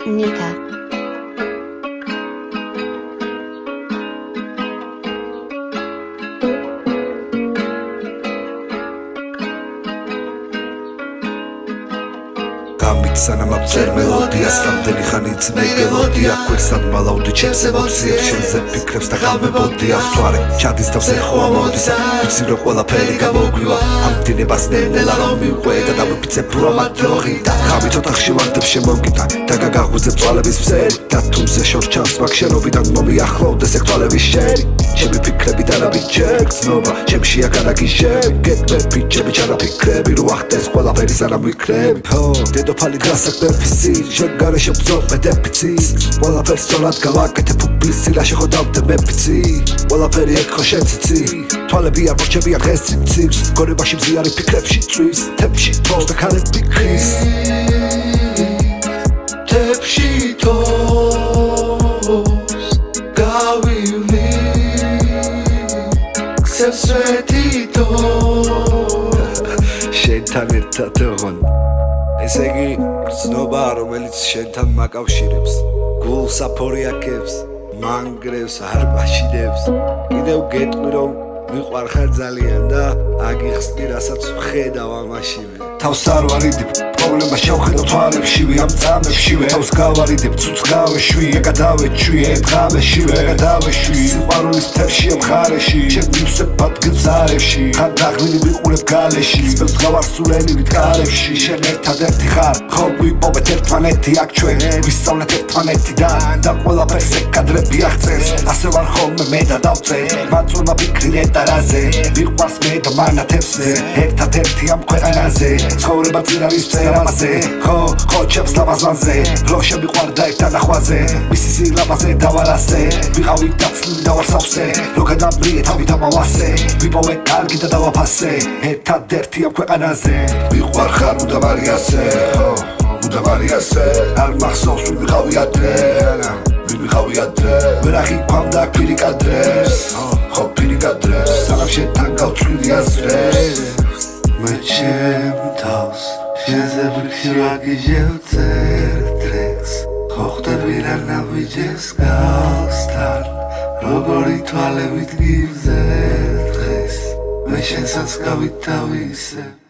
Nika. Sanam abțer melodia Stamdeni xanits melodia Quersad malaudu čeps emotsieb Šenze pikreb sta xalme bodia Soare čadis tavs exo amodisa Bitsi ro ყველაფერი გამოგვივა Am დინებას ნენელა რომ მივყვე და დავიფიცებ რომ ადროღი და ხამით ოთახში ვარდებ შემოვკიდა და გაგაღვიძებ წვალების ფსერი და თუმზე შორს ჩანს მაგ შენობიდან მომიახლოვდეს ეგ თვალების შერი ჩემი ფიქრები და რა ბიჭერ გრძნობა ჩემშია განაგიშები გეტმები ჩემი ჩანაფიქრები რო ახდეს ყველაფერი სანამ ვიქრები ჰო დედოფალი გასაკეთებსი შეგარეშე ბძოლ დეფიციტს ყველაფერს სწორად გავაკეთე ფუბლისი რა შეხვდავდე მეფიცი ყველაფერი ეგ ხო შეციცი თვალები არ მოჩებია დღეს ციცის გორებაში მზიარი ფიქრებში წვის თებში თოს და ქალები ქრის თებში თოს გავივლი ქსებს რეთითო შენთან ერთად ოღონ ესე იგი ცნობა რომელიც შენთან მაკავშირებს გულს აფორიაკებს მანგრევს არ მაშინებს კიდევ გეტყვი რომ მიყვარხარ ძალიან და აგიხსნი რასაც ვხედავ ამაშივე თავს არ ვარიდებ პრობლემა შევხედავ თვალებშივე ამ წამებშივე თავს გავარიდებ ცუც გავეშვი ეკადავეჩვი ეთღამეშივე ეკადავეშვი სიყვარულის თერში ამ ხარეში ჩემ მივსებ ადგილს არეში ხანდაღლილი ვიყურებ გალეში სპელს გავარსულენი ვიტკალებში შენ ერთადერთი ხარ ხომ ვიპოვეთ ერთმანეთი აქ ჩვენ ვისწავლეთ ერთმანეთიდან და ყველაფერს ეკადრები აღწევს ასე ვარ ხოლმე მე და დავწე მაწურმა ფიქრი ნეტარაზე ვიყვარს მე და მანათებსზე ერთადერთი ამ ქვეყანაზე ცხოვრება წირავის წერამაზე ხო ჩემს ლამაზმანზე რო შემიყვარდა ერთ თანახვაზე მისი სილამაზე დავარასე ვიყავი დაცლილი და ვარსავსე რო გადამრიე თავი დამავასე ვიპოვე კარგი და დავაფასე ერთადერთი ამ ქვეყანაზე ვიყვარხარ უდაბარიასე უდაბარიასე არ მახსოვს ვიყავი ადრე ვიყავი ადრე ვერახი გვამდა პირიკადრეს ხო პირიკადრეს სანამ შენთან გავწვილი აზრებს მე ჩემ თავს შენზე ვიქცი ვაგიჟევ წერდრეს ხო ხვდები რა ნავიჯეს გავსთან როგორი თვალებით გივზებ დღეს მე შენსაც გავითავისებ